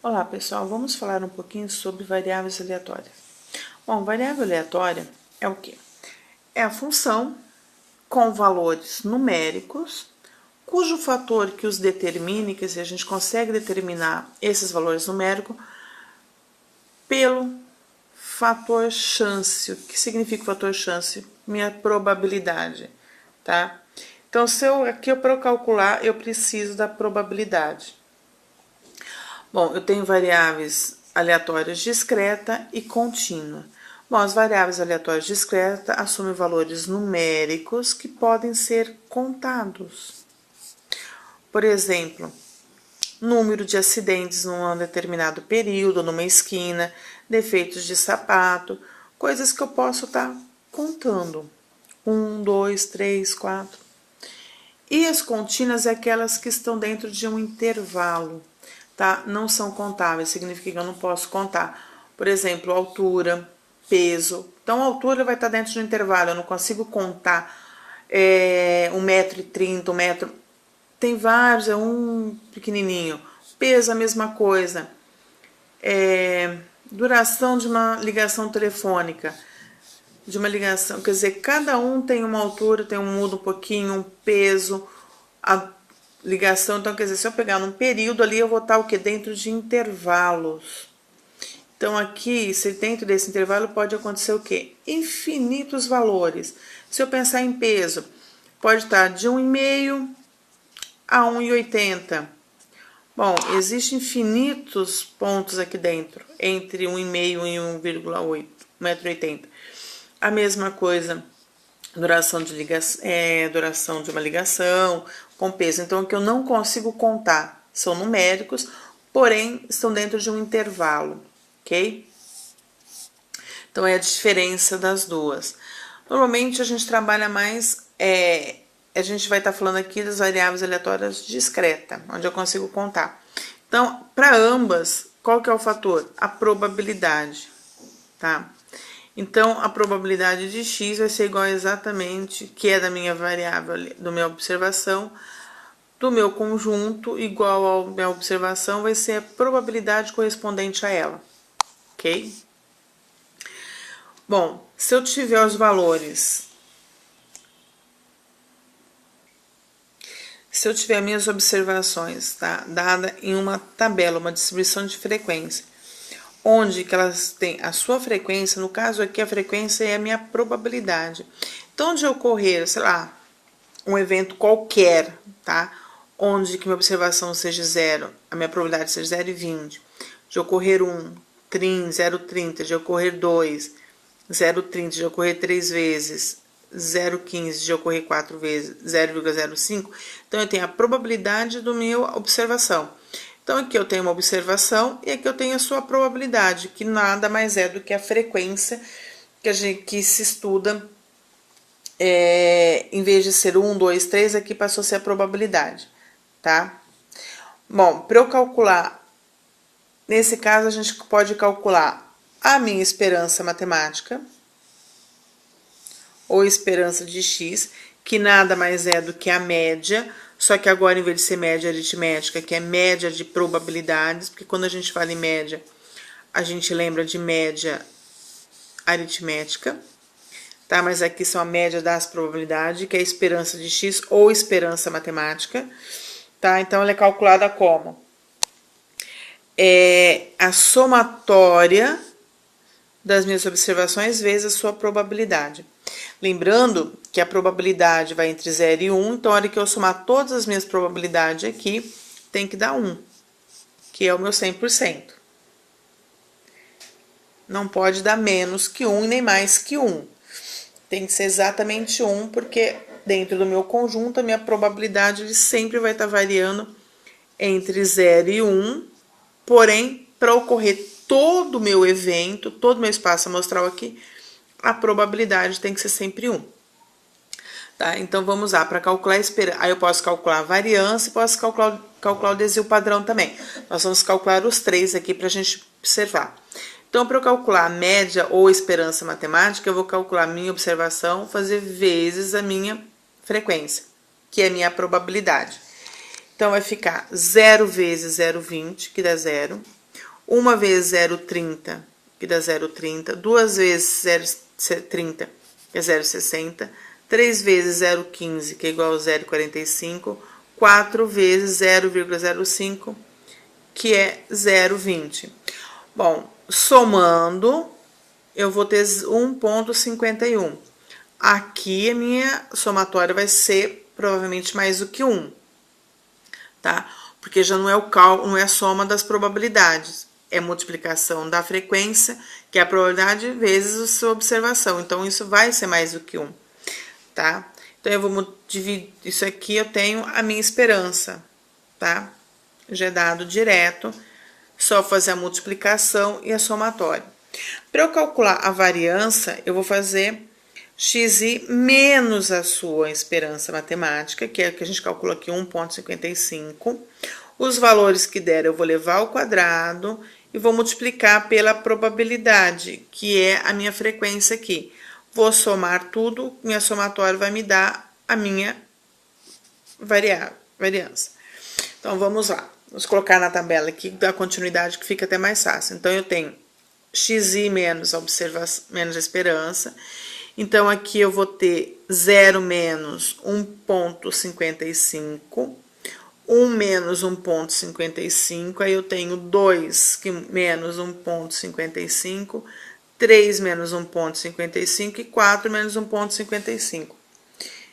Olá pessoal, vamos falar um pouquinho sobre variáveis aleatórias. Bom, variável aleatória é o que? É a função com valores numéricos, cujo fator que os determine, quer dizer, a gente consegue determinar esses valores numéricos pelo fator chance. O que significa fator chance? Minha probabilidade, tá? Então, aqui para eu calcular, eu preciso da probabilidade. Bom, eu tenho variáveis aleatórias discreta e contínua. Bom, as variáveis aleatórias discreta assumem valores numéricos que podem ser contados. Por exemplo, número de acidentes num determinado período, numa esquina, defeitos de sapato, coisas que eu posso estar contando. 1, 2, 3, 4. E as contínuas é aquelas que estão dentro de um intervalo, tá? Não são contáveis, significa que eu não posso contar. Por exemplo, altura, peso. Então, a altura vai estar dentro de um intervalo, eu não consigo contar 1,30 m, 1 metro. Tem vários, é um pequenininho. Peso, a mesma coisa. Duração de uma ligação telefônica. De uma ligação, quer dizer, cada um tem uma altura, muda um pouquinho, um peso, a ligação. Então, quer dizer, se eu pegar num período ali, eu vou estar o quê? Dentro de intervalos. Então, aqui, se dentro desse intervalo pode acontecer o quê? Infinitos valores. Se eu pensar em peso, pode estar de 1,5 a 1,80. Bom, existem infinitos pontos aqui dentro, entre 1,5 e 1,8, 1,80 m. A mesma coisa, duração de uma ligação, com peso. Então, o que eu não consigo contar são numéricos, porém, estão dentro de um intervalo, ok? Então, é a diferença das duas. Normalmente, a gente trabalha mais, a gente vai estar falando aqui das variáveis aleatórias discreta, onde eu consigo contar. Então, para ambas, qual que é o fator? A probabilidade, tá? Então, a probabilidade de x vai ser igual exatamente, que é da minha variável, do minha observação, do meu conjunto, igual à minha observação, vai ser a probabilidade correspondente a ela, ok? Bom, se eu tiver os valores, se eu tiver minhas observações, tá, dada em uma tabela, uma distribuição de frequência, onde que elas têm a sua frequência, no caso aqui a frequência é a minha probabilidade. Então, de ocorrer, sei lá, um evento qualquer, tá? Onde que minha observação seja 0, a minha probabilidade seja 0,20, de ocorrer 1, 0,30, de ocorrer 2, 0,30, de ocorrer 3 vezes, 0,15, de ocorrer 4 vezes, 0,05. Então, eu tenho a probabilidade da minha observação. Então, aqui eu tenho uma observação e aqui eu tenho a sua probabilidade, que nada mais é do que a frequência que se estuda. Em vez de ser 1, 2, 3, aqui passou a ser a probabilidade, tá? Bom, para eu calcular, nesse caso, a gente pode calcular a minha esperança matemática, ou esperança de x, que nada mais é do que a média, só que agora, em vez de ser média aritmética, que é média de probabilidades, porque quando a gente fala em média, a gente lembra de média aritmética, tá? Mas aqui são a média das probabilidades, que é a esperança de x ou esperança matemática, tá? Então, ela é calculada como? É a somatória das minhas observações vezes a sua probabilidade. Lembrando que a probabilidade vai entre 0 e 1, então, a hora que eu somar todas as minhas probabilidades aqui, tem que dar 1, que é o meu 100%. Não pode dar menos que 1 e nem mais que 1. Tem que ser exatamente 1, porque dentro do meu conjunto, a minha probabilidade ele sempre vai estar variando entre 0 e 1, porém, para ocorrer todo o meu evento, todo o meu espaço amostral aqui, a probabilidade tem que ser sempre 1. Tá? Então, vamos lá, para calcular a esperança. Aí eu posso calcular a variância e posso calcular o desvio padrão também. Nós vamos calcular os três aqui para a gente observar. Então, para eu calcular a média ou esperança matemática, eu vou calcular a minha observação, fazer vezes a minha frequência, que é a minha probabilidade. Então, vai ficar 0 vezes 0,20, que dá 0. uma vezes 0,30, que dá 0,30, duas vezes 0,30, que é 0,60, 3 vezes 0,15, que é igual a 0,45, 4 vezes 0,05, que é 0,20. Bom, somando, eu vou ter 1,51. Aqui a minha somatória vai ser provavelmente mais do que 1, tá? Porque já não é o cálculo, não é a soma das probabilidades, é multiplicação da frequência, que é a probabilidade vezes a sua observação. Então, isso vai ser mais do que 1, tá? Então, eu vou dividir isso aqui, eu tenho a minha esperança, tá? Já é dado direto, só fazer a multiplicação e a somatória. Para eu calcular a variância, eu vou fazer xi menos a sua esperança matemática, que é o que a gente calculou aqui, 1,55. Os valores que der eu vou levar ao quadrado e vou multiplicar pela probabilidade, que é a minha frequência aqui. Vou somar tudo, minha somatória vai me dar a minha variância. Então, vamos lá. Vamos colocar na tabela aqui da continuidade, que fica até mais fácil. Então, eu tenho xi menos a observação, menos a esperança. Então, aqui eu vou ter 0 menos 1,55, 1 menos 1,55, aí eu tenho 2 menos 1,55, 3 menos 1,55 e 4 menos 1,55.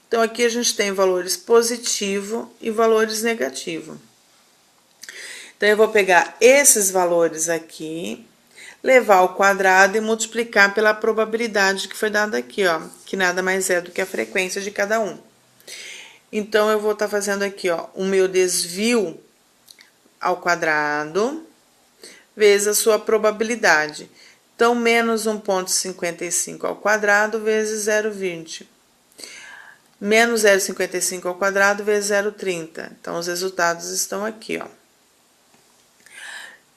Então, aqui a gente tem valores positivo e valores negativo. Então, eu vou pegar esses valores aqui, levar ao quadrado e multiplicar pela probabilidade que foi dada aqui, ó, que nada mais é do que a frequência de cada um. Então, eu vou estar fazendo aqui, ó, o meu desvio ao quadrado vezes a sua probabilidade. Então, menos 1,55 ao quadrado vezes 0,20. Menos 0,55 ao quadrado vezes 0,30. Então, os resultados estão aqui, ó.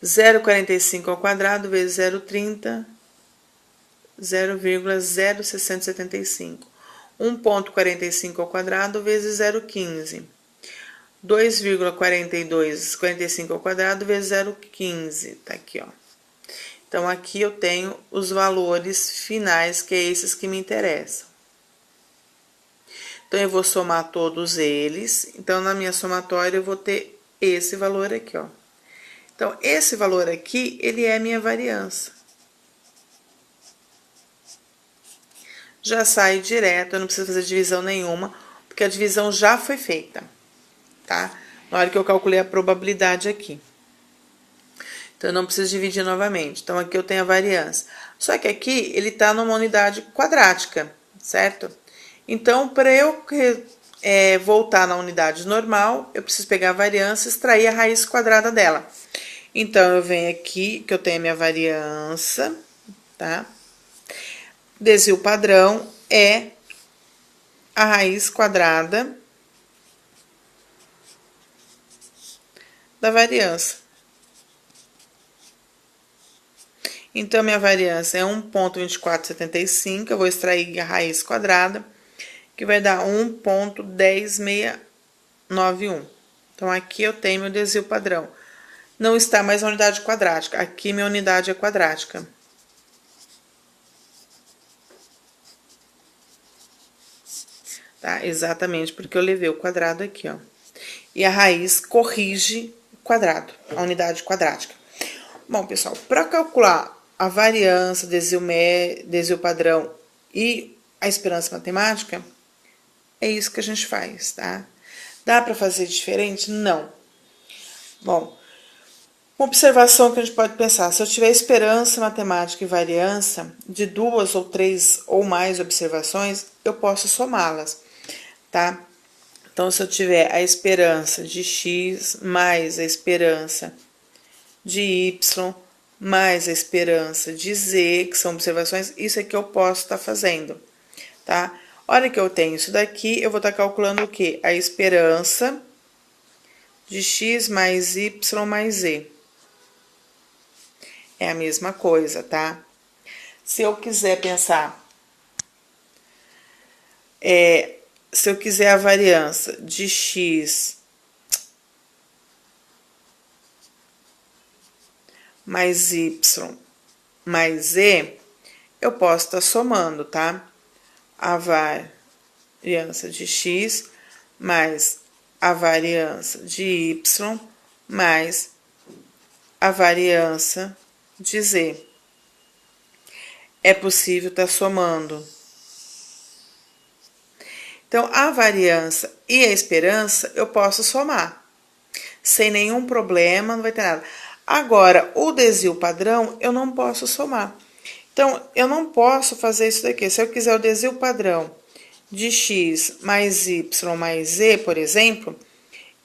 0,45 ao quadrado vezes 0,30, 0,0675. 1,45 ao quadrado vezes 0,15. 2,45 ao quadrado vezes 0,15. Tá aqui, ó. Então, aqui eu tenho os valores finais, que é esses que me interessam. Então, eu vou somar todos eles. Então, na minha somatória, eu vou ter esse valor aqui, ó. Então, esse valor aqui, ele é a minha variância. Já sai direto, eu não preciso fazer divisão nenhuma, porque a divisão já foi feita, tá? Na hora que eu calculei a probabilidade aqui. Então, eu não preciso dividir novamente. Então, aqui eu tenho a variância. Só que aqui, ele tá numa unidade quadrática, certo? Então, para eu voltar na unidade normal, eu preciso pegar a variância e extrair a raiz quadrada dela. Então, eu venho aqui, que eu tenho a minha variância, tá? Desvio padrão é a raiz quadrada da variância. Então, minha variância é 1,2475, eu vou extrair a raiz quadrada, que vai dar 1,10691. Então, aqui eu tenho meu desvio padrão. Não está mais a unidade quadrática. Aqui minha unidade é quadrática. Tá? Exatamente porque eu levei o quadrado aqui, ó. E a raiz corrige o quadrado, a unidade quadrática. Bom, pessoal, para calcular a variância, desvio padrão e a esperança matemática, é isso que a gente faz, tá? Dá para fazer diferente? Não. Bom, uma observação que a gente pode pensar, se eu tiver esperança matemática e variância de 2 ou 3 ou mais observações, eu posso somá-las, tá? Então, se eu tiver a esperança de x mais a esperança de y mais a esperança de z, que são observações, isso é que eu posso estar fazendo, tá? A hora que eu tenho isso daqui, eu vou estar calculando o quê? A esperança de x mais y mais z. É a mesma coisa, tá? Se eu quiser pensar, se eu quiser a variância de x mais y mais z, eu posso estar somando, tá? A variância de x mais a variância de y mais a variância de z. É possível estar somando. Então, a variância e a esperança eu posso somar. Sem nenhum problema, não vai ter nada. Agora, o desvio padrão eu não posso somar. Então, eu não posso fazer isso daqui. Se eu quiser o desvio padrão de x mais y mais z, por exemplo,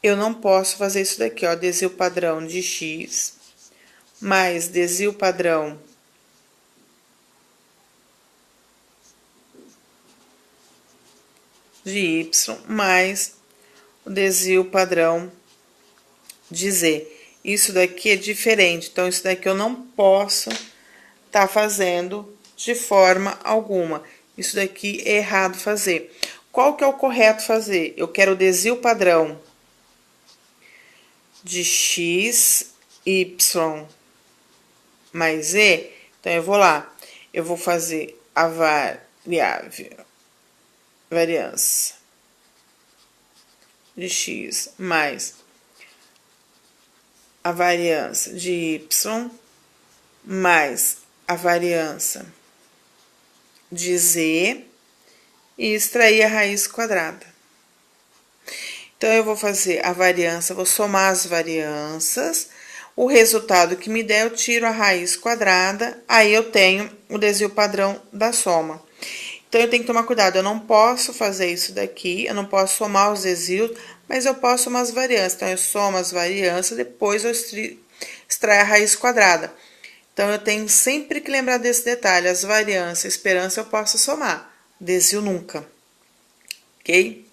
eu não posso fazer isso daqui, ó. Desvio padrão de x mais desvio padrão de y mais o desvio padrão de z. Isso daqui é diferente, então isso daqui eu não posso estar fazendo de forma alguma. Isso daqui é errado fazer. Qual que é o correto fazer? Eu quero o desvio padrão de x, y mais z. Então, eu vou lá. Eu vou fazer a variância de x mais a variância de y mais a variância de z e extrair a raiz quadrada. Então, eu vou fazer a variância, vou somar as variâncias, o resultado que me der, eu tiro a raiz quadrada, aí eu tenho o desvio padrão da soma. Então, eu tenho que tomar cuidado, eu não posso fazer isso daqui, eu não posso somar os desvios, mas eu posso somar as variâncias. Então, eu somo as variâncias, depois eu extraio a raiz quadrada. Então, eu tenho sempre que lembrar desse detalhe, as variâncias, a esperança eu posso somar, desvio nunca, ok?